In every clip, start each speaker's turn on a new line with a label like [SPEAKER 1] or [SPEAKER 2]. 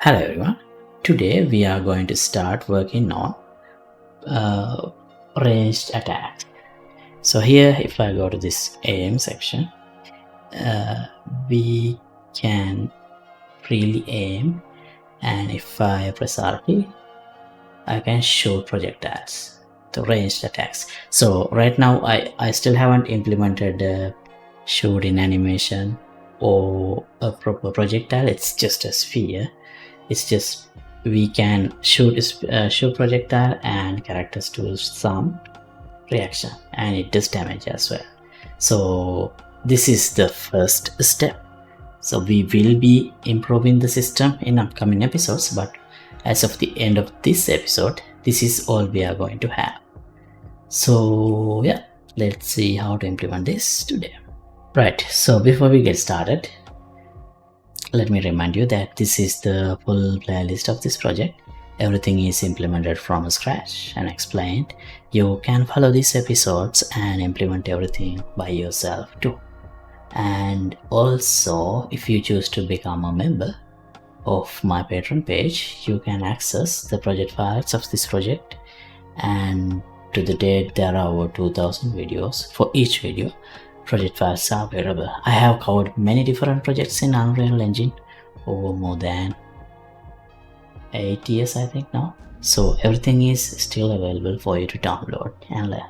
[SPEAKER 1] Hello everyone. Today we are going to start working on ranged attacks. So here, if I go to this aim section, we can freely aim, and if I press RT, I can shoot projectiles, the ranged attacks. So right now I still haven't implemented shooting animation or a proper projectile. It's just a sphere. It's just we can shoot projectile and characters do some reaction, and it does damage as well. So this is the first step. So we will be improving the system in upcoming episodes, but as of the end of this episode, this is all we are going to have. So yeah, let's see how to implement this today. Right, so before we get started, let me remind you that this is the full playlist of this project. Everything is implemented from scratch and explained. You can follow these episodes and implement everything by yourself too. And also, if you choose to become a member of my Patreon page, you can access the project files of this project, and to the date there are over 2000 videos. For each video, project files are available. I have covered many different projects in Unreal Engine over more than 8 years I think now. So everything is still available for you to download and learn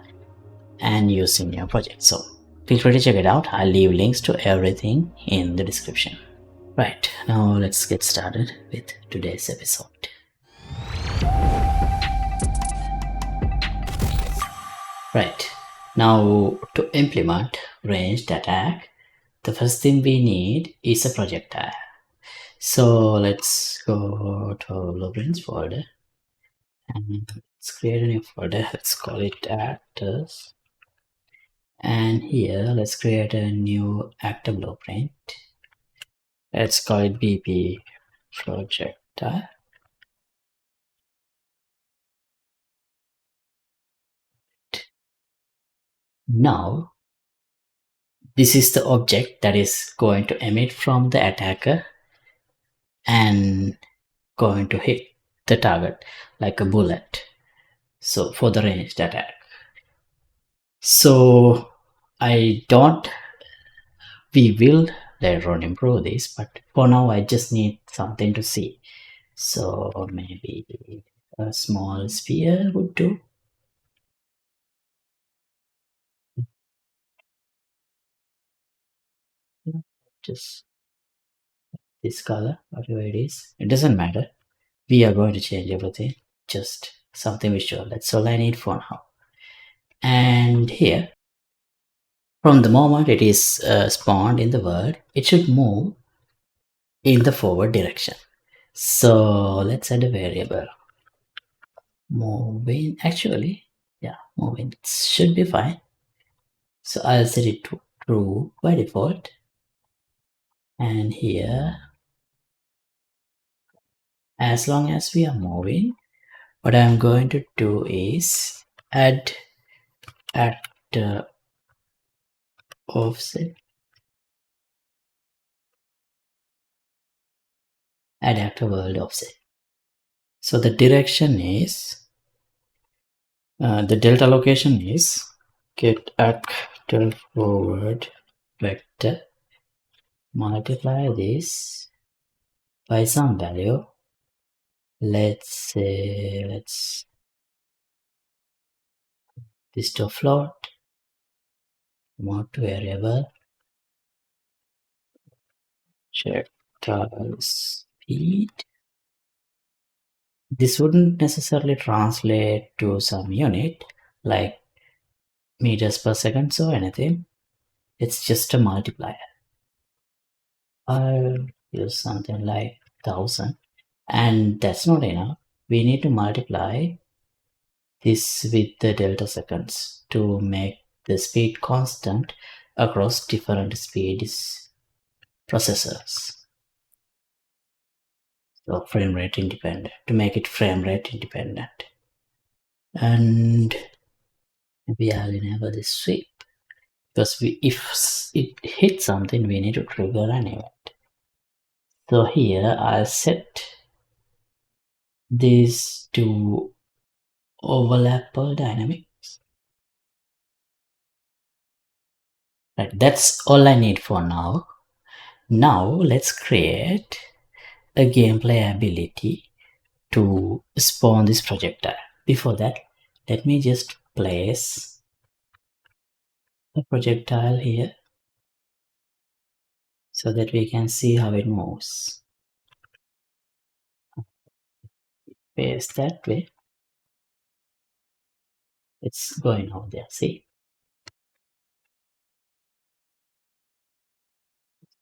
[SPEAKER 1] and use in your project. So feel free to check it out. I'll leave links to everything in the description. Right, now let's get started with today's episode. Right, now to implement ranged attack, the first thing we need is a projectile. So let's go to our blueprints folder and let's create a new folder. Let's call it actors, and here let's create a new actor blueprint. Let's call it BP projectile. Now this is the object that is going to emit from the attacker and going to hit the target like a bullet. So for the ranged attack. So we will later on improve this, but for now I just need something to see. So maybe a small sphere would do. Just this color, whatever it is, it doesn't matter. We are going to change everything, just something visual. That's all I need for now. And here, from the moment it is spawned in the world, it should move in the forward direction. So let's add a variable moving. Actually, yeah, moving should be fine. So I'll set it to true by default. And here, as long as we are moving, what I'm going to do is add actor offset, add actor world offset. So the direction is, the delta location is get actor forward vector, multiply this by some value. Let's say this to float, mode to variable, check speed. This wouldn't necessarily translate to some unit like meters per second or anything. It's just a multiplier. I'll use something like 1000, and that's not enough. We need to multiply this with the delta seconds to make the speed constant across different speeds processors. So frame rate independent, to make it frame rate independent. And maybe I'll enable this sweep, because if it hits something, we need to trigger an event. So here I'll set these two overlapper dynamics. Right, that's all I need for now. Now let's create a gameplay ability to spawn this projectile. Before that, let me just place a projectile here so that we can see how it moves. Paste that way. It's going out there, see?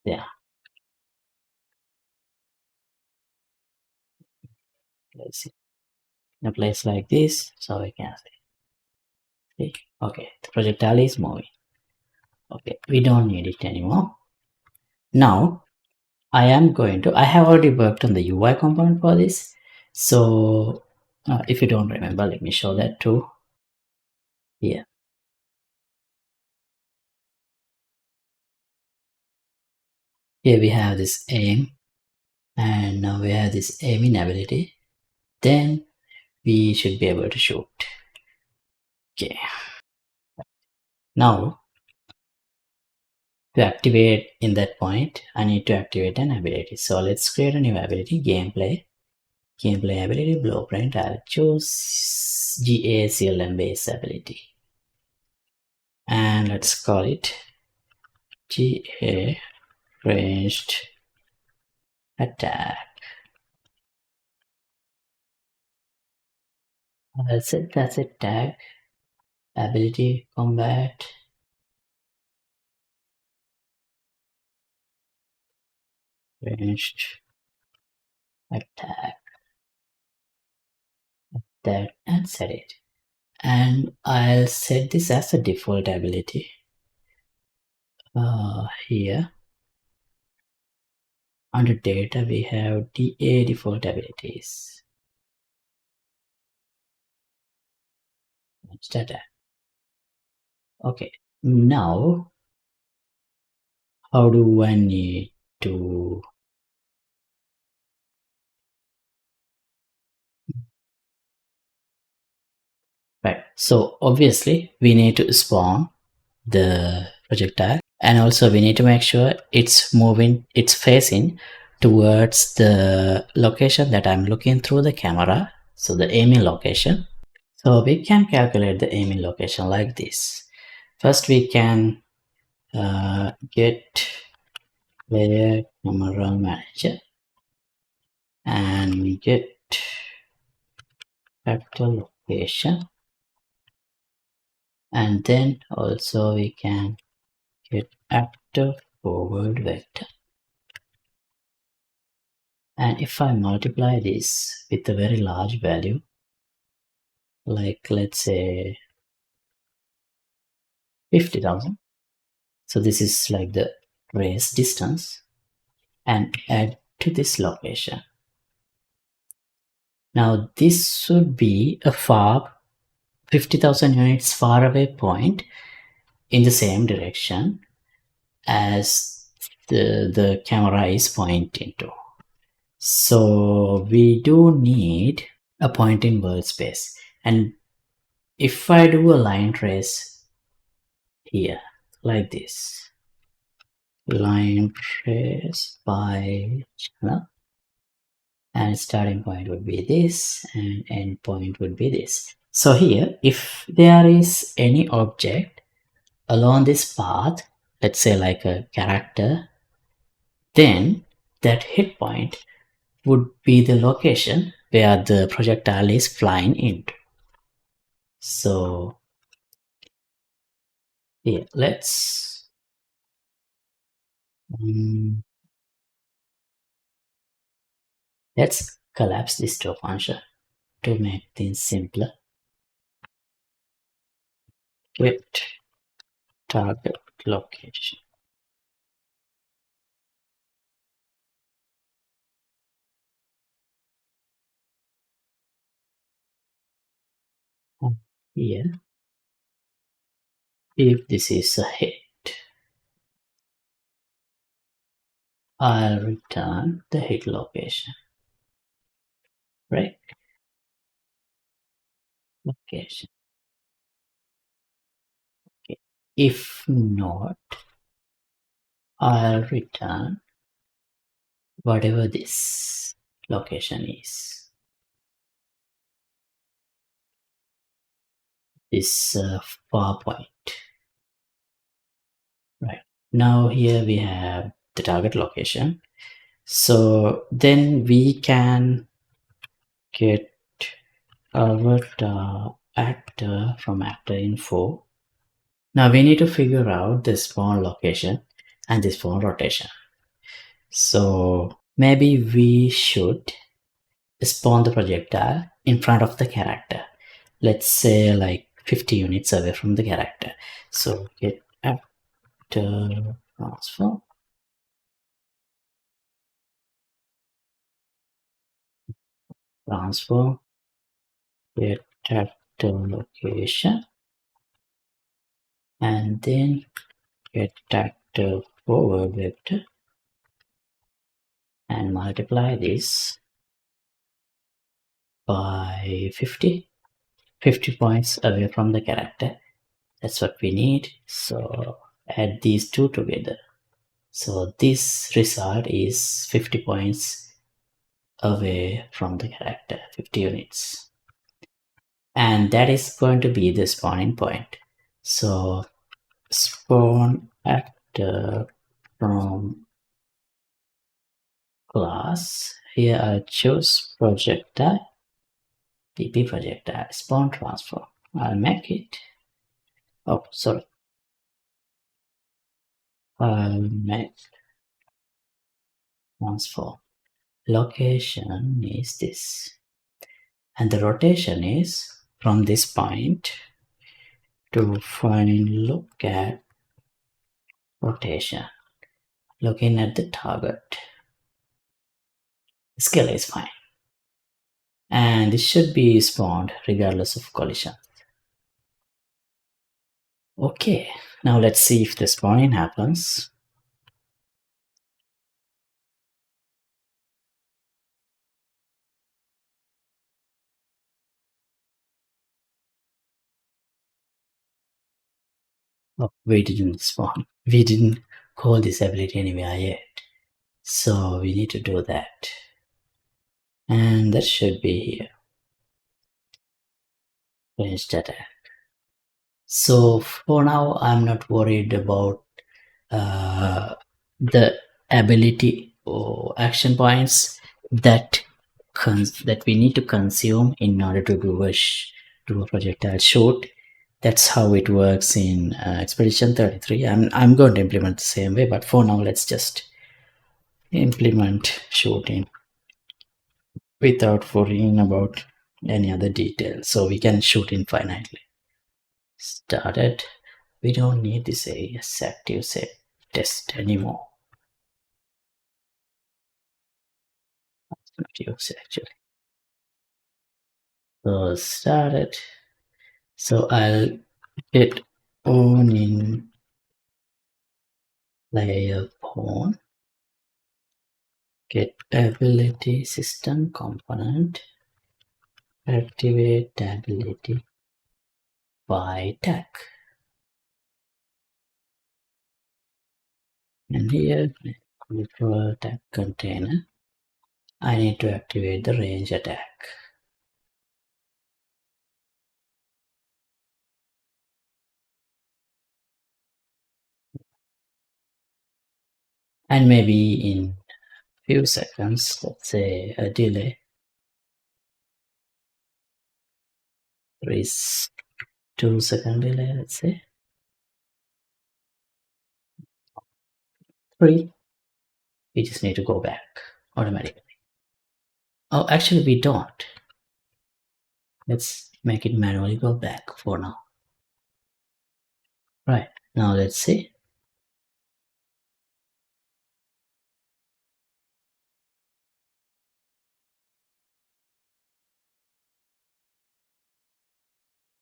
[SPEAKER 1] There. Place it in a place like this so we can see. Okay, the projectile is moving. Okay, we don't need it anymore. Now I have already worked on the UI component for this. So if you don't remember, let me show that too. Here. Here we have this aim, and now we have this aiming ability. Then we should be able to shoot. Okay. Now to activate in that point, I need to activate an ability. So let's create a new ability, gameplay ability, blueprint. I'll choose 𝐒𝐴CLM based ability. And let's call it GA ranged attack. That's it, tag, ability, combat, ranged attack, that, and set it. And I'll set this as a default ability. Here under data we have DA default abilities. Data. Okay, now how do I need to right? So obviously we need to spawn the projectile, and also we need to make sure it's facing towards the location that I'm looking through the camera, so the aiming location. So we can calculate the aiming location like this. First we can get Clair Camera Manager and get vector location, and then also we can get active forward vector. And if I multiply this with a very large value, like let's say 50,000, so this is like the race distance, and add to this location. Now this should be a far 50,000 units far away point in the same direction as the camera is pointing to. So we do need a point in world space. And if I do a line trace here like this, line trace by channel, and starting point would be this and end point would be this. So here, if there is any object along this path, let's say like a character, then that hit point would be the location where the projectile is flying into. So yeah, let's collapse this to a function to make things simpler. Get target location. Here, if this is a hit, I'll return the hit location. right? Location. Okay. If not, I'll return whatever this location is. This far point. Right. Now here we have the target location. So then we can get our actor from actor info. Now we need to figure out this spawn location and this spawn rotation. So maybe we should spawn the projectile in front of the character. Let's say like 50 units away from the character. So get actor transform. Transform. Get actor location. And then get actor forward vector. And multiply this by 50 points away from the character. That's what we need. So add these two together. So this result is 50 points away from the character, 50 units. And that is going to be the spawning point. So spawn actor from class. Here I choose projectile, PP projectile, spawn transform. I'll make it. Oh, sorry. I'll make transform. Location is this. And the rotation is from this point to look at rotation. Looking at the target. Scale is fine. And this should be spawned regardless of collision. Okay, now let's see if the spawning happens. Oh, we didn't spawn. We didn't call this ability anywhere yet. So we need to do that. And that should be here. Ranged attack. So for now, I'm not worried about the ability or action points that we need to consume in order to do a projectile shoot. That's how it works in Expedition 33. I'm going to implement the same way, but for now, let's just implement shooting without worrying about any other details, so we can shoot infinitely. Started. We don't need this AS active set test anymore. Not use actually. So started. So I'll hit on in layer pawn. Get ability system component. Activate ability by tag. And here, for tag container, I need to activate the range attack. And maybe in few seconds, let's say a delay. There is 2-second delay, let's say. 3. We just need to go back automatically. Oh, actually we don't. Let's make it manually go back for now. Right, now let's see.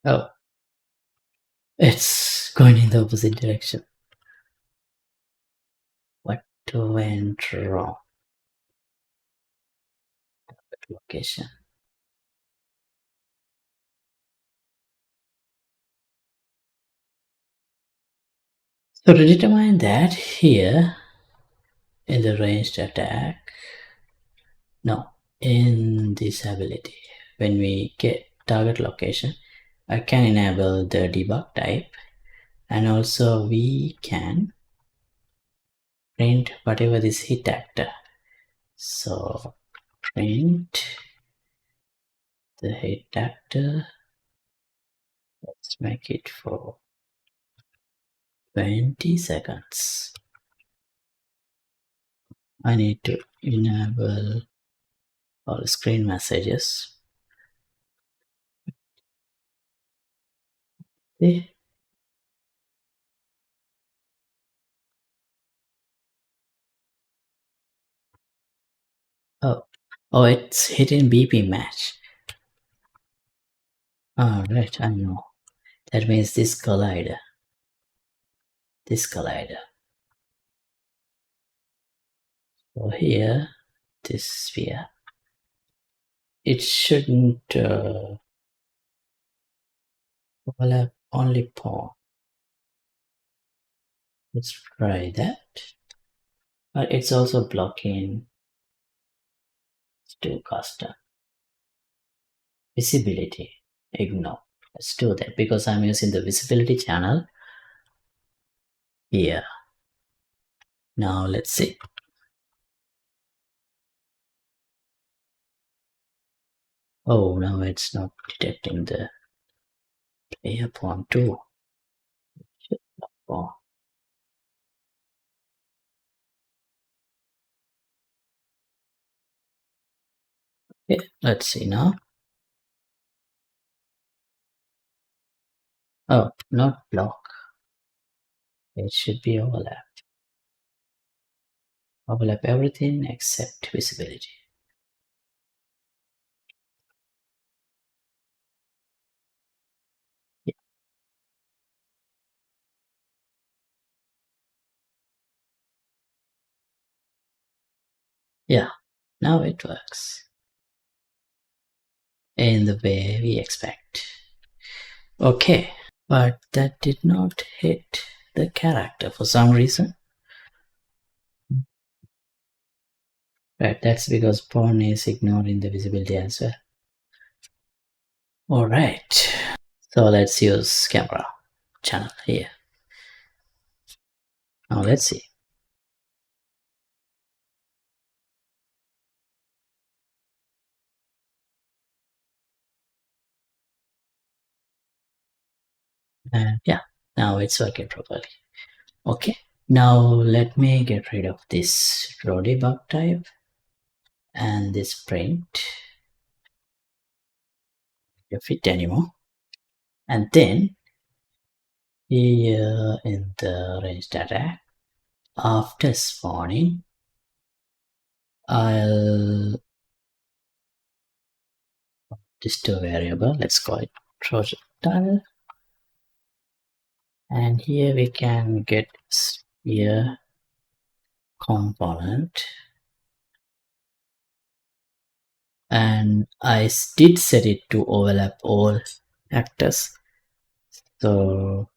[SPEAKER 1] Oh, it's going in the opposite direction. What went wrong? Location. So to determine that, here in the ranged attack, no, in this ability, when we get target location, I can enable the debug type, and also we can print whatever this hit actor. So print the hit actor. Let's make it for 20 seconds. I need to enable all screen messages. Okay. Oh, it's hitting BP match. Alright, I know. That means this collider. So here, this sphere. It shouldn't overlap only pawn. Let's try that. But it's also blocking to custom. Visibility. Ignore. Let's do that because I'm using the visibility channel here. Now let's see. Oh, now it's not detecting the player pawn too. Pawn. Okay, let's see now. Oh, not block. It should be overlap. Overlap everything except visibility. Yeah, now it works in the way we expect. Okay, but that did not hit the character for some reason. Right, that's because pawn is ignoring the visibility as well. Alright, so let's use camera channel here. Now let's see. And yeah, now it's working properly. Okay, now let me get rid of this raw debug type and this print. Don't fit anymore. And then here in the ranged attack, after spawning, I'll just a variable, let's call it projectile, and here we can get sphere component, and I did set it to overlap all actors. So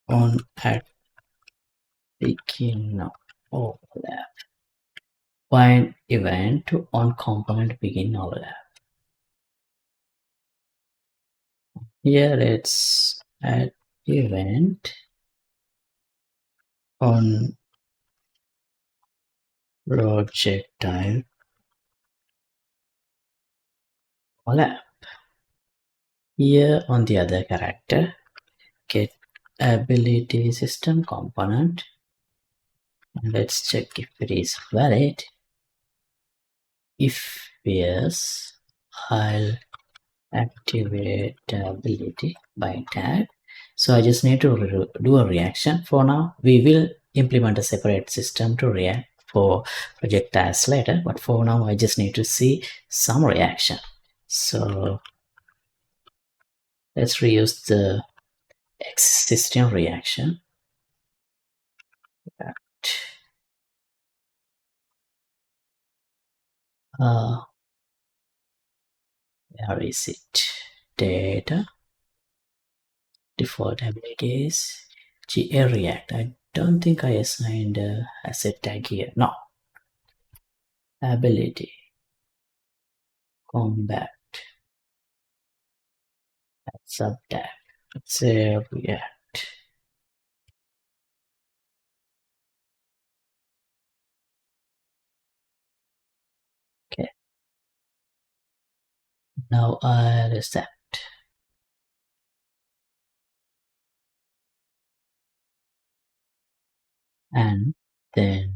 [SPEAKER 1] on at begin overlap, find event to on component begin overlap. Here it's add event on projectile overlap. Here on the other character, get ability system component, and let's check if it is valid. If yes, I'll activate the ability by tag. So I just need to do a reaction. For now we will implement a separate system to react for projectiles later, but for now I just need to see some reaction. So let's reuse the existing reaction. Where is it? Data, default abilities, GA React. I don't think I assigned a asset tag here. No. Ability. Combat. Subtag. Let's say React. Okay. Now I'll accept. And then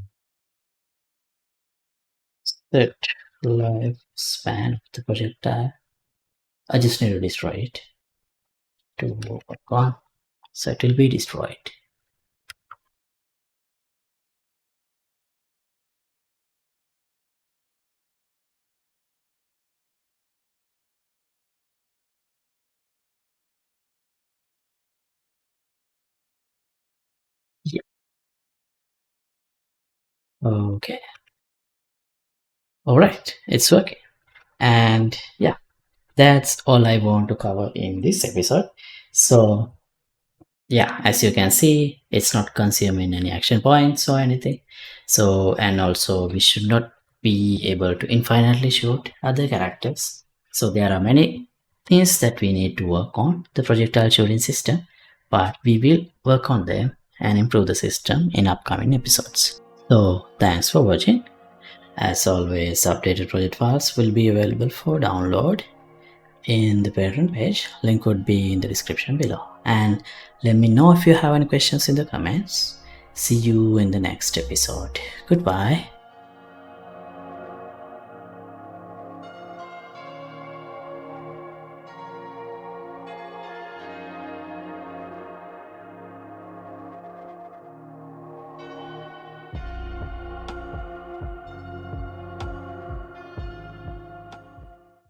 [SPEAKER 1] set lifespan of the projectile. I just need to destroy it to work on. So it will be destroyed. Yeah. Okay. All right. It's working. And yeah, that's all I want to cover in this episode. So yeah, as you can see, it's not consuming any action points or anything. So, and also we should not be able to infinitely shoot other characters. So there are many things that we need to work on the projectile shooting system, but we will work on them and improve the system in upcoming episodes. So thanks for watching. As always, updated project files will be available for download in the parent page. Link would be in the description below. And let me know if you have any questions in the comments. See you in the next episode. Goodbye.